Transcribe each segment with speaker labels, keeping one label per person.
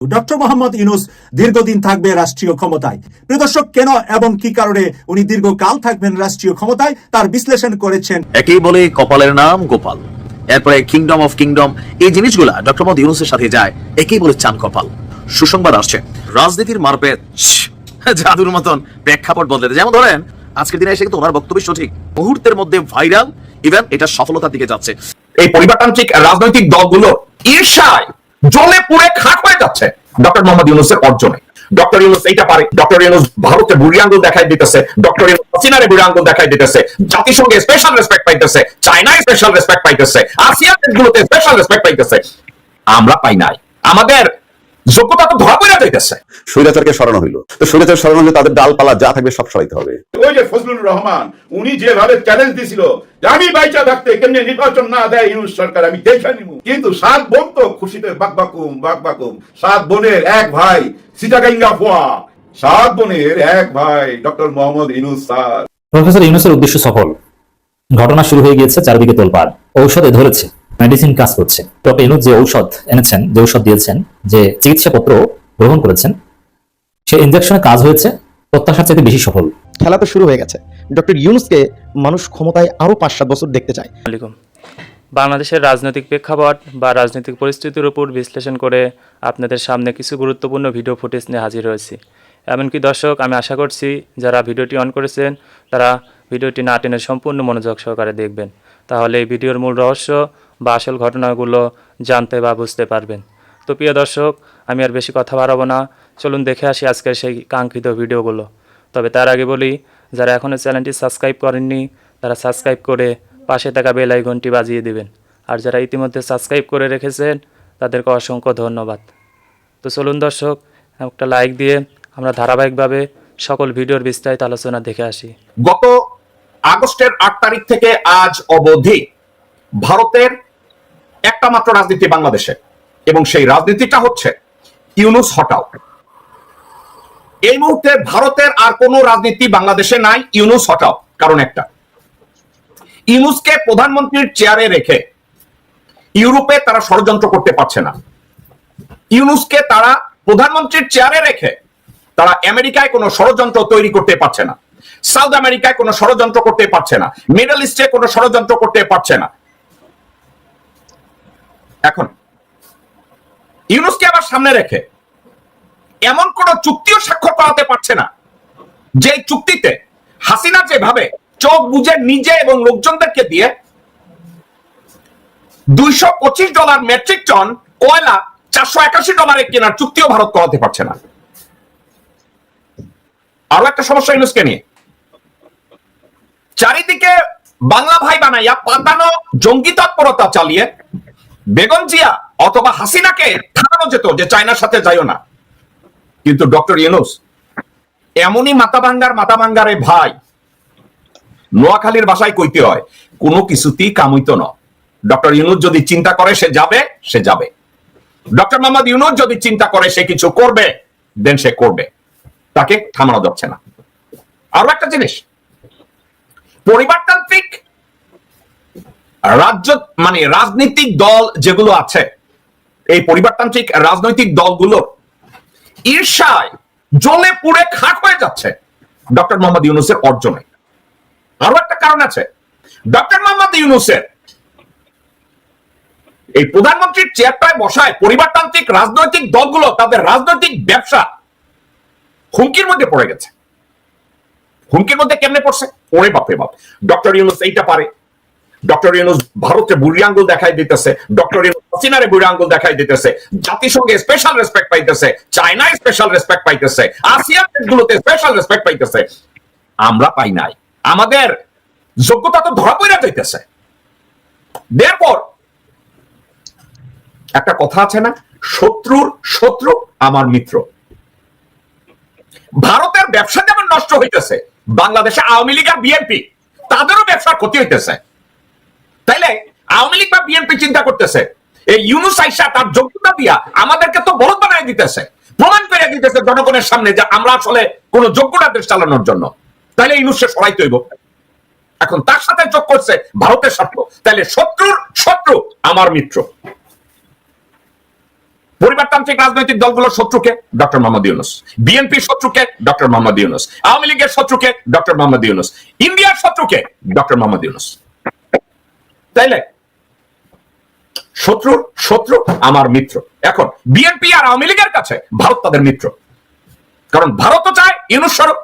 Speaker 1: Doctor Mohammad Yunus দীর্ঘদিন থাকবে রাষ্ট্রীয় ক্ষমতায়। প্রিয় দর্শক, কেন এবং কি কারণে উনি দীর্ঘকাল থাকবেন রাষ্ট্রীয় ক্ষমতায় তার বিশ্লেষণ করেছেন।
Speaker 2: একেই বলে কপালের নাম গোপাল, এরপরে কিংডম অফ কিংডম, এই জিনিসগুলা ডক্টর মোহাম্মদ ইউনূসের সাথে যায়, একেই বলে চান কপাল। সুসংবাদ আসছে, রাজনীতির মারপেট জাদুর মতন প্রেক্ষাপট বদলে। যেমন ধরেন আজকের দিনে এসে কিন্তু ওনার বক্তব্য সঠিক, মুহূর্তের মধ্যে ভাইরাল, ইভেন এটা সফলতার দিকে যাচ্ছে।
Speaker 3: এই পরিবারতান্ত্রিক রাজনৈতিক দলগুলো ঈর্ষায় জ্বলে পুড়ে খাক হয়ে যাচ্ছে ডক্টর মোহাম্মদ ইউনূসের অর্জনে। ডক্টর ইউনূস এইটা পারে, ডক্টর ইউনূস ভারতে বুড়ি আঙ্গুল দেখাই দিতেছে, ডক্টর ইউনূস হাসিনারে বুড়ি আঙ্গুল দেখাই দিতেছে, জাতিসংঘে স্পেশাল রেসপেক্ট পাইতেছে, চায়নায় স্পেশাল রেসপেক্ট পাইতেছে, আসিয়ান দেশগুলোতে স্পেশাল রেসপেক্ট পাইতেছে। আমরা পাই নাই। আমাদের যোগ্যতা তো ধরা পড়ে যাইতেছে।
Speaker 4: স্বৈরাচারকে সরানো হইলো, তো স্বৈরাচার সরানো হলে তাদের ডালপালা যা থাকবে সব সরাইতে হবে।
Speaker 5: ওই যে ফজলুর রহমান উনি যেভাবে চ্যালেঞ্জ দিছিল যে আমি বাইচা থাকতে কেমনে নির্বাচন না দেয় ইউনূস সরকার আমি দেখে নিব, কিন্তু 7 বোন তো খুশিতে বাকবাকুম বাকবাকুম। 7 বোনের এক ভাই সিটাগাঙ্গা ফোয়া, 7 বোনের এক ভাই doctor Mohammad Yunus sir.
Speaker 6: Professor ইউনূসের উদ্দেশ্য সফল, ঘটনা শুরু হয়ে গিয়েছে, চারদিকে তোলপাড়, ঔষধে ধরেছে, মেডিসিন কাজ করছে। ডক্টর ইউনূস যে ঔষধ এনেছেন, যে ঔষধ দিয়েছেন, যে চিকিৎসাপত্র গ্রহণ করেছেন, সে ইনজেকশনে কাজ হয়েছে, প্রত্যাশার চাইতে বেশি সফল।
Speaker 7: খেলা তো শুরু হয়ে গেছে। ডক্টর ইউনূসকে মানুষ ক্ষমতায় আরো 5-7 বছর দেখতে চায়।
Speaker 8: বাংলাদেশের রাজনৈতিক প্রেক্ষাপট বা রাজনৈতিক পরিস্থিতির উপর বিশ্লেষণ করে আপনাদের সামনে কিছু গুরুত্বপূর্ণ ভিডিও ফুটেজ নিয়ে হাজির হয়েছি। এমনকি দর্শক, আমি আশা করছি যারা ভিডিওটি অন করেছেন তারা ভিডিওটি না টেনে সম্পূর্ণ মনোযোগ সহকারে দেখবেন, তাহলে এই ভিডিওর মূল রহস্য বা আসল ঘটনাগুলো জানতে বা বুঝতে পারবেন। তো প্রিয় দর্শক, আমি আর বেশি কথা বাড়াবো না, চলুন দেখে আসি আজকের সেই কাঙ্ক্ষিত ভিডিওগুলো। তবে তার আগে বলি, যারা এখনও চ্যানেলটি সাবস্ক্রাইব করেননি তারা সাবস্ক্রাইব করে পাশে থাকা বেল আইকনটি বাজিয়ে দিবেন, আর যারা ইতিমধ্যে সাবস্ক্রাইব করে রেখেছেন তাদেরকে অসংখ্য ধন্যবাদ। তো চলুন দর্শক, একটা লাইক দিয়ে আমরা ধারাবাহিকভাবে সকল ভিডিওর বিস্তারিত আলোচনা দেখে আসি।
Speaker 3: গত আগস্টের 8 তারিখ থেকে আজ অবধি ভারতের একটা মাত্র রাজনীতি বাংলাদেশে, এবং সেই রাজনীতিটা হচ্ছে ইউনূস হটাও। এই মুহূর্তে ভারতের আর কোনো রাজনীতি বাংলাদেশে নাই, ইউনূস হটাও। কারণ একটা, ইউনূসকে প্রধানমন্ত্রীর চেয়ারে রেখে ইউরোপে তারা ষড়যন্ত্র করতে পারছে না। ইউনূসকে তারা প্রধানমন্ত্রীর চেয়ারে রেখে তারা আমেরিকায় কোনো ষড়যন্ত্র তৈরি করতে পারছে না, সাউথ আমেরিকায় কোনো ষড়যন্ত্র করতে পারছে না, মিডল ইস্টে কোনো ষড়যন্ত্র করতে পারছে না। এখন ইউনূসকে আবার সামনে রেখে এমন কোন চুক্তিও স্বাক্ষর করাতে পারছে না যে চুক্তিতে হাসিনা যেভাবে চোখ বুঝে নিজে এবং লোকজনদেরকে দিয়ে $225 মেট্রিক টন কয়লা $481 কেনার চুক্তিও ভারত করাতে পারছে না। আরো একটা সমস্যা ইউনূসকে নিয়ে, চারিদিকে বাংলা ভাই বানাইয়া পাতানো জঙ্গি তৎপরতা চালিয়ে বেগম জিয়া অথবা হাসিনাকে থামানো যেত যে চায়নার সাথে যাইও না, কিন্তু ডক্টর ইউনূস এমনই মাথা ভাঙ্গারে ভাই, নোয়াখালীর ভাষায় কইতে হয়, কোনো কিছুতেই কামইত না। ডক্টর ইউনূস যদি চিন্তা করে সে যাবে। ডক্টর মোহাম্মদ ইউনূস যদি চিন্তা করে সে কিছু করবে, দেন সে করবে, তাকে থামানো যাচ্ছে না। আরো একটা জিনিস, পরিবারতান্ত্রিক রাজনৈতিক দল যেগুলো আছে, এই পরিবারতান্ত্রিক রাজনৈতিক দলগুলো ঈর্ষায় জ্বলে পুড়ে খাক হয়ে যাচ্ছে ডক্টর মোহাম্মদ ইউনূসের অর্জনে। আরো একটা কারণ আছে, ডক্টর মোহাম্মদ ইউনূসের এই প্রধানমন্ত্রীর চেয়ারটায় বসায় পরিবারতান্ত্রিক রাজনৈতিক দলগুলো তাদের রাজনৈতিক ব্যবসা হুমকির মধ্যে পড়ে গেছে। হুমকির মধ্যে কেমনে পড়ছে? ওরে বাপরে বাপ, ডক্টর ইউনূস এইটা পারে, ডক্টর ইউনূস ভারতে বুড়ি আঙ্গুল দেখাই দিতেছে, ডক্টর ইউনূস হাসিনারে বুড়ি আঙ্গুল দেখাই দিতেছে, জাতিসংঘে স্পেশাল রেসপেক্ট পাইতেছে, চায়নায় স্পেশাল রেসপেক্ট পাইতেছে, আসিয়ান দেশগুলোতে স্পেশাল রেসপেক্ট পাইতেছে। আমরা পাই নাই। আমাদের যোগ্যতা তো ধরা পড়ে যাইতেছে। এরপর একটা কথা আছে না, শত্রুর শত্রু আমার মিত্র। ভারতের ব্যবসা যেমন নষ্ট হইতেছে, বাংলাদেশে আওয়ামী লীগ আর বিএনপি তাদেরও ব্যবসার ক্ষতি হইতেছে। তাইলে আওয়ামী লীগ বা বিএনপি চিন্তা করতেছে এই ইউনূস আইসা তার যোগ্যতা দিয়া আমাদেরকে তো বলদ বানাই দিতেছে, প্রমাণ করে দিতেছে জনগণের সামনে যে আমরা আসলে কোন যোগ্যতা দেশ চালানোর জন্য। তাইলে ইউনূসকে সরাইতে হইব। এখন তার সাথে যোগ করছে ভারতের স্বার্থ, তাইলে শত্রুর শত্রু আমার মিত্র। পরিবারতান্ত্রিক রাজনৈতিক দলগুলোর শত্রুকে ডক্টর মোহাম্মদ ইউনূস, বিএনপির শত্রুকে ডক্টর মোহাম্মদ ইউনূস, আওয়ামী লীগের শত্রুকে ডক্টর মোহাম্মদ ইউনূস, ইন্ডিয়ার শত্রুকে ডক্টর মোহাম্মদ ইউনূস। তাইলে শত্রু শত্রু আমার মিত্র। এখন বিএনপি আর আওয়ামী লীগের কাছে ভারত তাদের মিত্র, কারণ ভারতও চায় ইউনূস সরুক,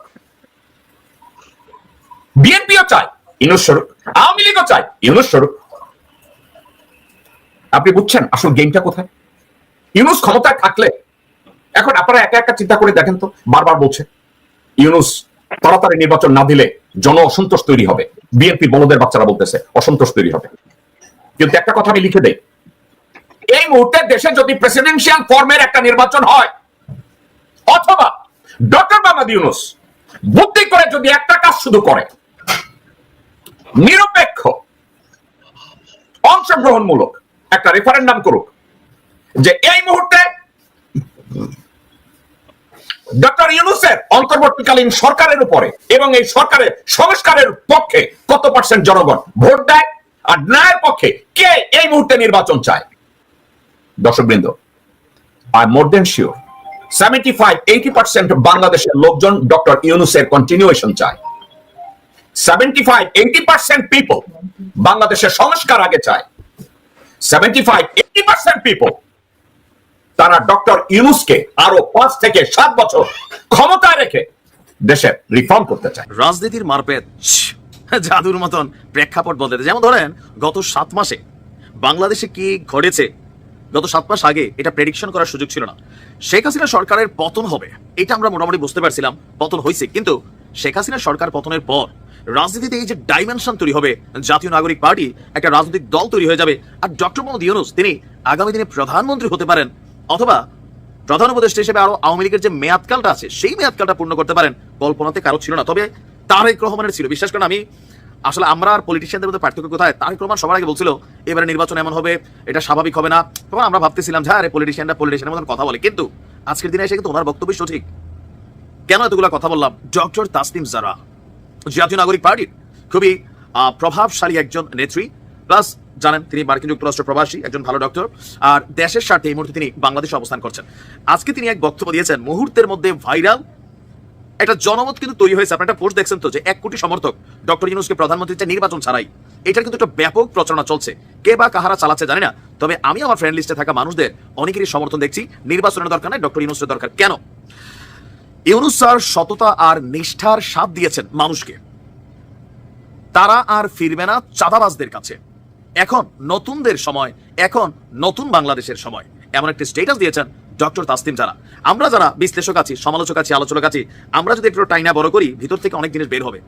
Speaker 3: বিএনপিও চায় ইউনূস সরুক, আওয়ামী লীগও চায় ইউনূস সরুক। আপনি বুঝছেন আসল গেমটা কোথায়? ইউনূস ক্ষমতায় থাকলে, এখন আপনারা একা একা চিন্তা করে দেখেন তো, বারবার বলছে ইউনূস তাড়াতাড়ি নির্বাচন না দিলে জন অসন্তোষ তৈরি হবে, বিএনপি বলদের বাচ্চারা বলতেছে অসন্তোষ তৈরি হবে। কিন্তু একটা কথা আমি লিখে দেই, এই মুহূর্তে দেশে যদি প্রেসিডেন্সিয়াল ফর্মের একটা নির্বাচন হয়, অথবা ডক্টর মোহাম্মদ ইউনূস বুদ্ধি করে যদি একটা কাজ শুধু করে, নিরপেক্ষ অংশগ্রহণমূলক একটা রেফারেন্ডাম করুক যে এই মুহূর্তে ডক্টর ইউনূসের অন্তর্বর্তীকালীন সরকারের উপরে এবং এই সরকারের সংস্কারের পক্ষে কত পার্সেন্ট জনগণ ভোট দেয়, আর ন্যায়ের পক্ষে কে এই মুহূর্তে নির্বাচন চায়। দর্শকবৃন্দ, I am more than sure 75-80% বাংলাদেশের লোকজন ডক্টর ইউনূসের কন্টিনিউয়েশন চায়। 75-80% পিপল বাংলাদেশের সংস্কার আগে চায়। 75-80% পিপল তারা ডক্টর ইউনূসকে আরো 5 থেকে 7 বছর ক্ষমতায় রেখে দেশে রিফর্ম করতে চায়।
Speaker 2: রাজনীতির মারপেট জাদুর মতন প্রেক্ষাপট বদলে, যেমন ধরেন গত 7 মাসে বাংলাদেশে কি ঘটেছে, গত 7 মাস আগে এটা প্রেডিকশন করার সুযোগ ছিল না। শেখ হাসিনা সরকারের পতন হবে এটা আমরা মোটামুটি বুঝতে পারছিলাম, পতন হয়েছে। কিন্তু শেখ হাসিনা সরকার পতনের পর রাজনীতিতে এই যে ডাইমেনশন তৈরি হবে, জাতীয় নাগরিক পার্টি একটা রাজনৈতিক দল তৈরি হয়ে যাবে, আর ডক্টর মোহাম্মদ ইউনূস তিনি আগামী দিনে প্রধানমন্ত্রী হতে পারেন, অথবা প্রধান উপদেষ্টা হিসেবে আরো আওয়ামী লীগের যে মেয়াদকালটা আছে সেই মেয়াদকালটা পূর্ণ করতে পারেন, কল্পনাতে কারো ছিল না। তবে তারেক রহমানের ছিল। বিশ্বাস করেন, আমি আসলে আমরা আর পলিটিশিয়ানদের মধ্যে পার্থক্য কোথায়? তারেক রহমান সবার আগে বলছিল এবারে নির্বাচন এমন হবে, এটা স্বাভাবিক হবে না। তখন আমরা ভাবতেছিলাম যে আরে পলিটিশিয়ানের মতন কথা বলে, কিন্তু আজকের দিনে এসে কিন্তু ওনার বক্তব্য সঠিক। কেন এতগুলো কথা বললাম? ডক্টর তাসনিম জারা জাতীয় নাগরিক পার্টির খুবই প্রভাবশালী একজন নেত্রী, প্লাস জানেন তিনি মার্কিন যুক্তরাষ্ট্র প্রবাসী, একজন ভালো ডক্টর, আর দেশের স্বার্থে এই মুহূর্তে তিনি বাংলাদেশে অবস্থান করছেন। আজকে তিনি এক বক্তব্য দিয়েছেন, মুহূর্তের মধ্যে ভাইরাল একটা জনমত কিন্তু তৈরি হয়েছে। আপনার একটা পোস্ট দেখছেন তো যে 1 কোটি সমর্থক ডক্টর ইউনূসকে প্রধানমন্ত্রী চায় নির্বাচন ছাড়াই। এটার কিন্তু একটা ব্যাপক প্রচারণা চলছে। কে বা কাহারা চালাচ্ছে জানি না, তবে আমি আমার ফ্রেন্ড লিস্টে থাকা মানুষদের অনেকেরই সমর্থন দেখছি। নির্বাচনের দরকার নাই, ডক্টর ইউনূসের দরকার। কেন? ইউনূস স্যার সততা আর নিষ্ঠার সাথ দিয়েছেন মানুষকে, তারা আর ফিরবে না চাঁদাবাজদের কাছে। এখন নতুনদের সময়, এখন নতুন বাংলাদেশের সময়, এমন একটা স্টেটাস দিয়েছেন ডক্টর তাসনিম জারা। আমরা যারা বিশ্লেষক আছি, সমালোচক আছি, আলোচক আছি, আমরা যদি একটু টাইনা বড় করি, ভিতর থেকে অনেক জিনিস বের হবে।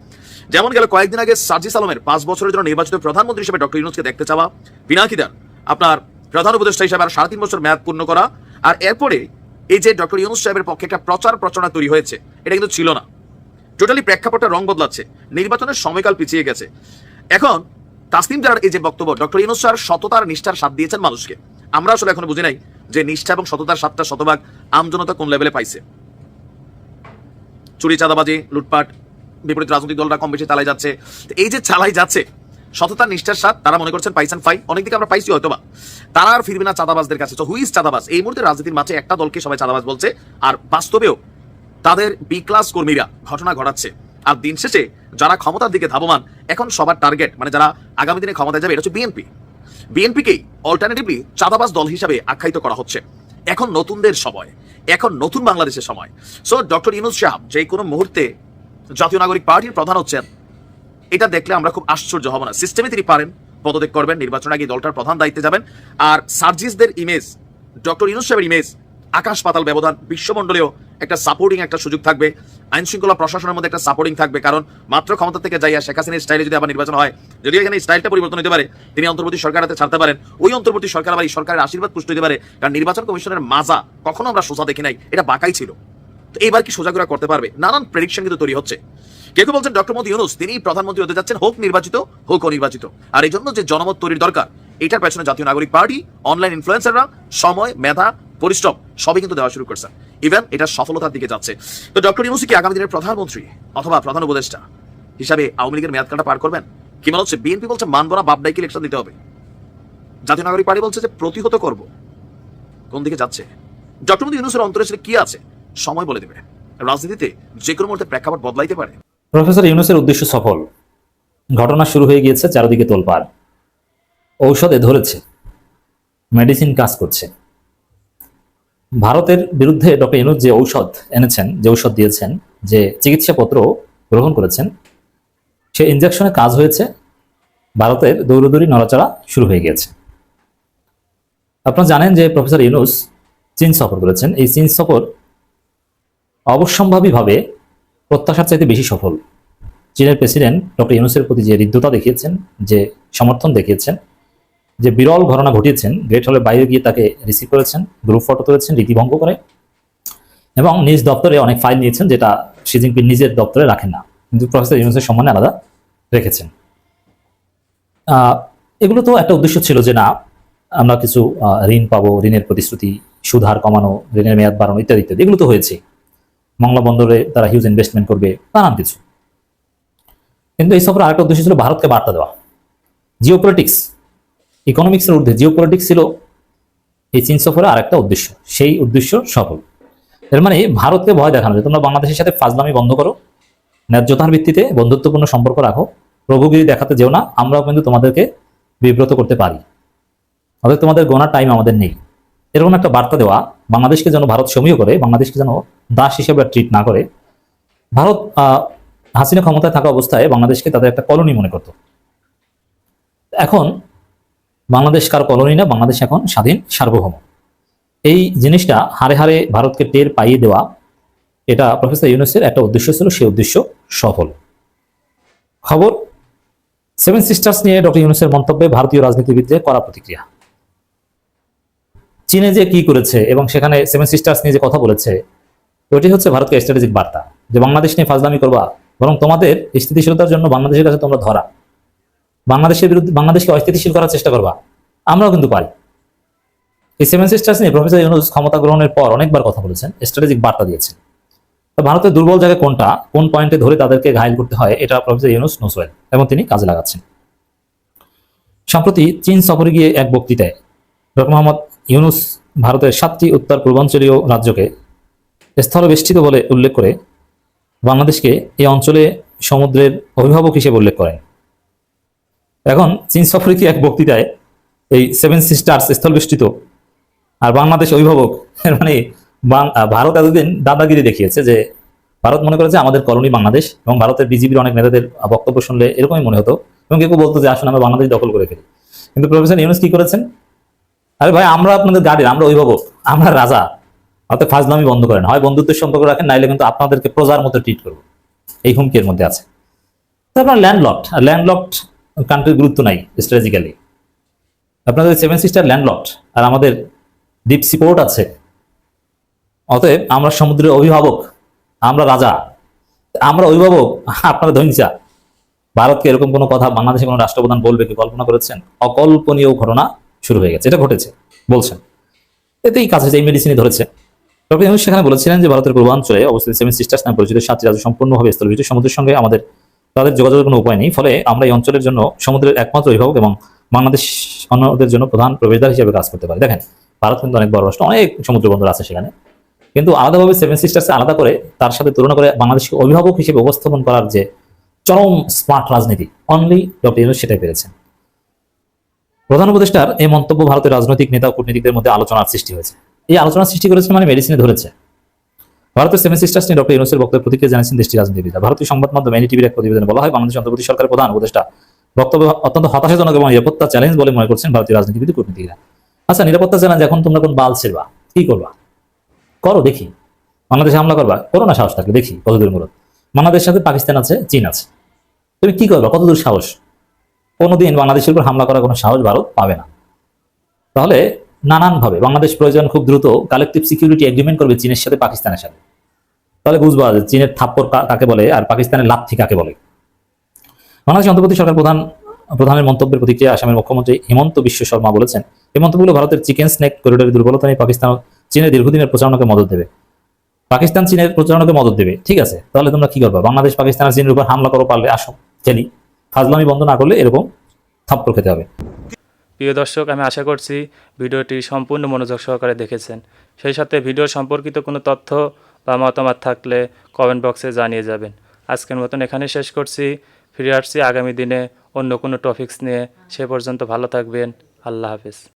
Speaker 2: যেমন গেল কয়েকদিন আগে সার্জিস আলমের 5 বছরের জন্য নির্বাচিত প্রধানমন্ত্রী হিসেবে ডক্টর ইউনূসকে দেখতে চাওয়া, পিনাকিদার আপনার প্রধান উপদেষ্টা হিসেবে আর 3.5 বছর মেয়াদ পূর্ণ করা, আর এরপরে এই যে ডক্টর ইউনূস সাহেবের পক্ষে একটা প্রচারণা তৈরি হয়েছে, এটা কিন্তু ছিল না। টোটালি প্রেক্ষাপটটা রং বদলাচ্ছে, নির্বাচনের সময়কাল পিছিয়ে গেছে। এখন তাসনিম জারার এই যে বক্তব্য, ডক্টর ইউনূস স্যার সততার নিষ্ঠার সাথ দিয়েছেন মানুষকে। আমরা আসলে এখনো বুঝি নাই যে নিষ্ঠা এবং সততার সাতটা শতভাগ আমজনতা কোন লেভেলে পাইছে। চুরি, চাঁদাবাজি, লুটপাট বিপরীত রাজনৈতিক দলরা কম বেশি চালাই যাচ্ছে। এই যে চালাই যাচ্ছে সততার নিষ্ঠার সাথ, তারা মনে করছেন পাইছেন ফাইন, অনেকদিকে আমরা পাইছি হয়তোবা, তারা আর ফিরবে না চাঁদাবাজদের কাছে। তো হুইজ চাঁদাবাজ? এই মুহূর্তে রাজনীতির মাঝে একটা দলকে সবাই চাঁদাবাজ বলছে, আর বাস্তবেও তাদের বি ক্লাস কর্মীরা ঘটনা ঘটাচ্ছে। আর দিন শেষে যারা ক্ষমতার দিকে ধাবমান, এখন সবার টার্গেট, মানে যারা আগামী দিনে ক্ষমতায় যাবে, এটা হচ্ছে বিএনপি। বিএনপিকেই অল্টারনেটিভলি চাঁদাবাজ দল হিসাবে আখ্যায়িত করা হচ্ছে। এখন নতুনদের সময়, এখন নতুন বাংলাদেশের সময়। সো ডক্টর ইউনূস সাহেব যে কোনো মুহূর্তে জাতীয় নাগরিক পার্টির প্রধান হচ্ছেন, এটা দেখলে আমরা খুব আশ্চর্য হব না। সিস্টেমে তিনি পারেন, পদত্যাগ করবেন, নির্বাচন আগে দলটার প্রধান দায়িত্বে যাবেন। আর সার্জিসদের ইমেজ, ডক্টর ইউনূস সাহেবের ইমেজ আকাশ পাতাল ব্যবধান। বিশ্বমণ্ডলেও একটা সাপোর্টিং একটা সুযোগ থাকবে, আইন শৃঙ্খলা প্রশাসনের মধ্যে একটা সাপোর্টিং থাকবে। কারণ মাত্র ক্ষমতা থেকে যাইয়া শেখ হাসিনার স্টাইলে যদি আবার নির্বাচন হয়, যদি এখানে স্টাইলটা পরিবর্তন হতে পারে, তিনি অন্তর্বর্তী সরকার হাতে ছাড়তে পারেন, ওই অন্তর্বর্তী সরকার আবার এই সরকারের আশীর্বাদ পুষ্ট হতে পারে। কারণ নির্বাচন কমিশনের মাজা কখনো আমরা সোজা দেখি নাই, এটা বাঁকাই ছিল। তো এইবার কি সোজা করে করতে পারবে? নানান প্রেডিকশন কিন্তু তৈরি হচ্ছে। কেউ কেউ বলছেন ডক্টর মোহাম্মদ ইউনূস তিনি প্রধানমন্ত্রী হতে যাচ্ছেন, হোক নির্বাচিত হোক অনির্বাচিত। আর এই জন্য যে জনমত তৈরির দরকার, এটার পেছনে জাতীয় নাগরিক পার্টি, অনলাইন ইনফ্লুয়েন্সাররা সময়, মেধা, পরিশ্রম সবই কিন্তু দেওয়া শুরু করছে। ইভেন এটা সফলতার দিকে যাচ্ছে। তো ডক্টর ইউনূস কি আগামী দিনের প্রধানমন্ত্রী অথবা প্রধান উপদেষ্টা হিসাবে আওয়ামী লীগের মেয়াদকালটা পার করবেন? কি মনে হচ্ছে? বিএনপি বলছে মানব না, বাপ ডাইকে ইলেকশন দিতে হবে। জাতীয় নাগরিক পার্টি বলছে যে প্রতিহত করব। কোন দিকে যাচ্ছে? ডক্টর মোদী ইউনূসের অন্তরে আসলে কি আছে সময় বলে দেবে। রাজনীতিতে যে কোনো মুহূর্তে প্রেক্ষাপট বদলাইতে পারে।
Speaker 6: প্রফেসর ইউনূসের উদ্দেশ্য সফল, ঘটনা শুরু হয়ে গিয়েছে, চারিদিকে তোলপাড়, ঔষধে ধরেছে, মেডিসিন কাজ করছে। ভারতের বিরুদ্ধে ডক্টর ইউনূস যে ঔষধ এনেছেন, যে ঔষধ দিয়েছেন, যে চিকিৎসাপত্র গ্রহণ করেছেন, সে ইনজেকশনে কাজ হয়েছে, ভারতের দৌড়দৌড়ি নড়াচড়া শুরু হয়ে গিয়েছে। আপনারা জানেন যে প্রফেসর ইউনূস চীন সফর করেছেন। এই চীন সফর অবশ্যম্ভাবীভাবে প্রত্যাশার চাইতে বেশি সফল। চীনের প্রেসিডেন্ট ডক্টর ইউনূসের প্রতি যে হৃদ্যতা দেখিয়েছেন, যে সমর্থন দেখিয়েছেন, যে বিরল ঘটনা ঘটিয়েছেন, গ্রেট হলের বাইরে গিয়ে তাকে রিসিভ করেছেন, গ্রুপ ফটো তুলেছেন রীতিভঙ্গ করে, এবং নিজ দপ্তরে অনেক ফাইল নিয়েছেন যেটা শি জিনপিং নিজের দপ্তরে রাখেন না, কিন্তু প্রফেসর ইউনূসের সম্মানে আলাদা রেখেছেন। এগুলো তো একটা উদ্দেশ্য ছিল যে না আমরা কিছু ঋণ পাবো, ঋণের প্রতিশ্রুতি, সুদ হার কমানো, ঋণের মেয়াদ বাড়ানো ইত্যাদি ইত্যাদি, এগুলো তো হয়েছে। মংলা বন্দরে তারা হিউজ ইনভেস্টমেন্ট করবে, নানান কিছু। কিন্তু এই সফরে আরেকটা উদ্দেশ্য ছিল ভারতকে বার্তা দেওয়া। জিওপলিটিক্স, ইকোনমিক্সের ঊর্ধ্বে জিওপলিটিক্স ছিল এই চীন সফরে আরেকটা উদ্দেশ্য। সেই উদ্দেশ্য সফল। এর মানে ভারতকে ভয় দেখানো যে তোমরা বাংলাদেশের সাথে ফাজলামি বন্ধ করো, ন্যায্যতার ভিত্তিতে বন্ধুত্বপূর্ণ সম্পর্ক রাখো, প্রভুগিরি দেখাতে যেও না, আমরাও কিন্তু তোমাদেরকে বিব্রত করতে পারি, অর্থাৎ তোমাদের গোনার টাইম আমাদের নেই। এরকম একটা বার্তা দেওয়া, বাংলাদেশকে যেন ভারত সমীহ করে, বাংলাদেশকে যেন দাস হিসেবে ট্রিট না করে। ভারত হাসিনা ক্ষমতায় থাকা অবস্থায় বাংলাদেশকে তাদের একটা কলোনি মনে করত। এখন বাংলাদেশ কার কলোনি না, বাংলাদেশ এখন স্বাধীন সার্বভৌম। এই জিনিসটা হারে হারে ভারতকে টের পাইয়ে দেওয়া, এটা প্রফেসর ইউনূসের একটা উদ্দেশ্য ছিল, সেই উদ্দেশ্য সফল। খবর, সেভেন সিস্টার্স নিয়ে ডক্টর ইউনূসের মন্তব্যে ভারতীয় রাজনীতিবিদদের কড়া প্রতিক্রিয়া। চীনে যে কি করেছে এবং সেখানে সেভেন সিস্টার্স নিয়ে যে কথা বলেছে, ওইটি হচ্ছে ভারতকে স্ট্র্যাটেজিক বার্তা যে বাংলাদেশ নিয়ে ফাজলামি করবা, বরং তোমাদের স্থিতিশীলতার জন্য বাংলাদেশের কাছে তোমরা ধরা, বাংলাদেশের বিরুদ্ধে বাংলাদেশকে অস্থিতিশীল করার চেষ্টা করবা, আমরাও কিন্তু পারি। এই সেভেন সিস্টার্স নিয়ে প্রফেসর ইউনূস ক্ষমতা গ্রহণের পর অনেকবার কথা বলেছেন, স্ট্র্যাটেজিক বার্তা দিয়েছেন। তো ভারতের দুর্বল জায়গা কোনটা, কোন পয়েন্টে ধরে তাদেরকে ঘায়েল করতে হয়, এটা প্রফেসর ইউনূস নোস ওয়েল, এবং তিনি কাজে লাগাচ্ছেন। সম্প্রতি চীন সফরে গিয়ে এক বক্তৃতায় ডক্টর মোহাম্মদ ইউনূস ভারতের 7টি উত্তর পূর্বাঞ্চলীয় রাজ্যকে স্থলবেষ্টিত বলে উল্লেখ করে বাংলাদেশকে এই অঞ্চলে সমুদ্রের অভিভাবক হিসেবে উল্লেখ করেন। এখন চীন সফরে কি এক বক্তৃতায় এই সেভেন সিস্টার্স স্থলবেষ্টিত আর বাংলাদেশ অভিভাবক, মানে ভারত এতদিন দাদাগিরি দেখিয়েছে যে ভারত মনে করেছে আমাদের কলোনি বাংলাদেশ, এবং ভারতের বিজেপির অনেক নেতাদের বক্তব্য শুনলে এরকমই মনে হতো, এবং কেউ বলতো যে আসলে আমরা বাংলাদেশ দখল করে ফেলি। কিন্তু প্রফেসর ইউনূস কি করেছেন, আরে ভাই আমরা আপনাদের গার্ডিয়ান, আমরা অভিভাবক, আমরা রাজা, অর্থাৎ ফাজলামি বন্ধ করেন, হয় বন্ধুত্বের সম্পর্ক রাখেন, নাইলে কিন্তু আপনাদেরকে প্রজার মতো ট্রিট করবো, এই হুমকির মধ্যে আছে। তারপর ল্যান্ডলকড, আর ল্যান্ডলকড কান্ট্রির গুরুত্ব নাই স্ট্র্যাটেজিক্যালি। আপনাদের সেভেন সিস্টার ল্যান্ডলকড, আর আমাদের ডিপ সি পোর্ট আছে, অতএব আমরা সমুদ্রের অভিভাবক, আমরা রাজা, আমরা অভিভাবক, আপনারা ধৈর্যা। ভারতকে এরকম কোনো কথা বাংলাদেশে কোনো রাষ্ট্রপ্রধান বলবে কি কল্পনা করেছেন? অকল্পনীয় ঘটনা শুরু হয়ে গেছে, এটা ঘটেছে বলছেন। এতেই কাজ হয়েছে, এই মেডিসিনই ধরেছে। ডক্টর ইউনূস সেখানে বলেছিলেন যে ভারতের পূর্বাঞ্চলে অবস্থিত সেভেন সিস্টার্স নামে পরিচিত 7টি রাজ্য সম্পূর্ণভাবে স্থলবেষ্টিত, সমুদ্রের সঙ্গে তাদের যোগাযোগের কোনো উপায় নেই, ফলে আমরা এই অঞ্চলের জন্য সমুদ্রের একমাত্র অভিভাবক এবং বাংলাদেশ অন্যদের জন্য প্রধান প্রবেশদ্বার হিসেবে কাজ করতে পারে। দেখেন ভারত কিন্তু অনেক বড় রাষ্ট্র, অনেক সমুদ্র বন্দর আছে সেখানে, কিন্তু আলাদাভাবে সেভেন সিস্টার্সে আলাদা করে তার সাথে তুলনা করে বাংলাদেশকে অভিভাবক হিসেবে উপস্থাপন করার যে চরম স্মার্ট রাজনীতি, অনলি ডক্টর ইউনূস সেটাই পেরেছেন। প্রধান উপদেষ্টার এই মন্তব্য ভারতের রাজনৈতিক নেতা ও কূটনীতিকদের মধ্যে আলোচনার সৃষ্টি হয়েছে। এই আলোচনার সৃষ্টি করেছে মানে মেডিসিনে ধরেছে। ভারতের সেভেন সিস্টার্স নিয়ে ডক্টর ইউনূসের বক্তব্যের প্রতিক্রিয়া জানিয়েছেন দেশটির রাজনীতিবিদরা। ভারতীয় সংবাদ মাধ্যম এনডিটিভির এক প্রতিবেদনে বলা হয়, বাংলাদেশ অন্তর্বর্তী সরকারের প্রধান উপদেষ্টা বক্তব্য অত্যন্ত হতাশাজনক এবং নিরাপত্তা চ্যালেঞ্জ বলে মনে করছেন ভারতীয় রাজনীতিবিদ কূটনীতিকরা। আচ্ছা, নিরাপত্তা চ্যালেঞ্জ, এখন তোমরা কোন বাল ছেড়বা, কি করবা করো দেখি, বাংলাদেশে হামলা করবা, করো না, সাহস থাকলে দেখি কতদূর মূলত। বাংলাদেশের সাথে পাকিস্তান আছে, চীন আছে, তুমি কি করবা, কতদূর সাহস? কোনোদিন বাংলাদেশের উপর হামলা করার কোনো সাহস ভারত পাবে না। তাহলে নানানভাবে বাংলাদেশ প্রয়োজন খুব দ্রুত কালেকটিভ সিকিউরিটি এগ্রিমেন্ট করবে চীনের সাথে, পাকিস্তানের সাথে। তাহলে বুঝবা যে চীনের থাপ্পড় কাকে বলে আর পাকিস্তানের লাথি কাকে বলে। বাংলাদেশ অন্তর্বর্তী সরকার প্রধানের মন্তব্যের প্রতিক্রিয়া আসামের মুখ্যমন্ত্রী হিমন্ত বিশ্ব শর্মা বলেছেন, এই মন্তব্যগুলো ভারতের চিকেন স্নেক করিডোরের দুর্বলতা নিয়ে পাকিস্তান চীনের দীর্ঘদিনের প্রচারণাকে মদত দেবে। পাকিস্তান চীনের প্রচারণাকে মদত দেবে, ঠিক আছে, তাহলে তোমরা কি করবা? বাংলাদেশ পাকিস্তান আর চীনের উপর হামলা করো, পারলে আসো খেলি, ফাজলামি বন্ধ না করলে এরকম থাপ্পড় খেতে হবে।
Speaker 8: প্রিয় দর্শক, আমি আশা করছি ভিডিওটি সম্পূর্ণ মনোযোগ সহকারে দেখেছেন। সেই সাথে ভিডিও সম্পর্কিত কোনো তথ্য বা মতামত থাকলে কমেন্ট বক্সে জানিয়ে যাবেন। আজকের মতন এখানে শেষ করছি। ফিরে আসছি আগামী দিনে অন্য কোনো টপিকস নিয়ে। সে পর্যন্ত ভালো থাকবেন। আল্লাহ হাফেজ।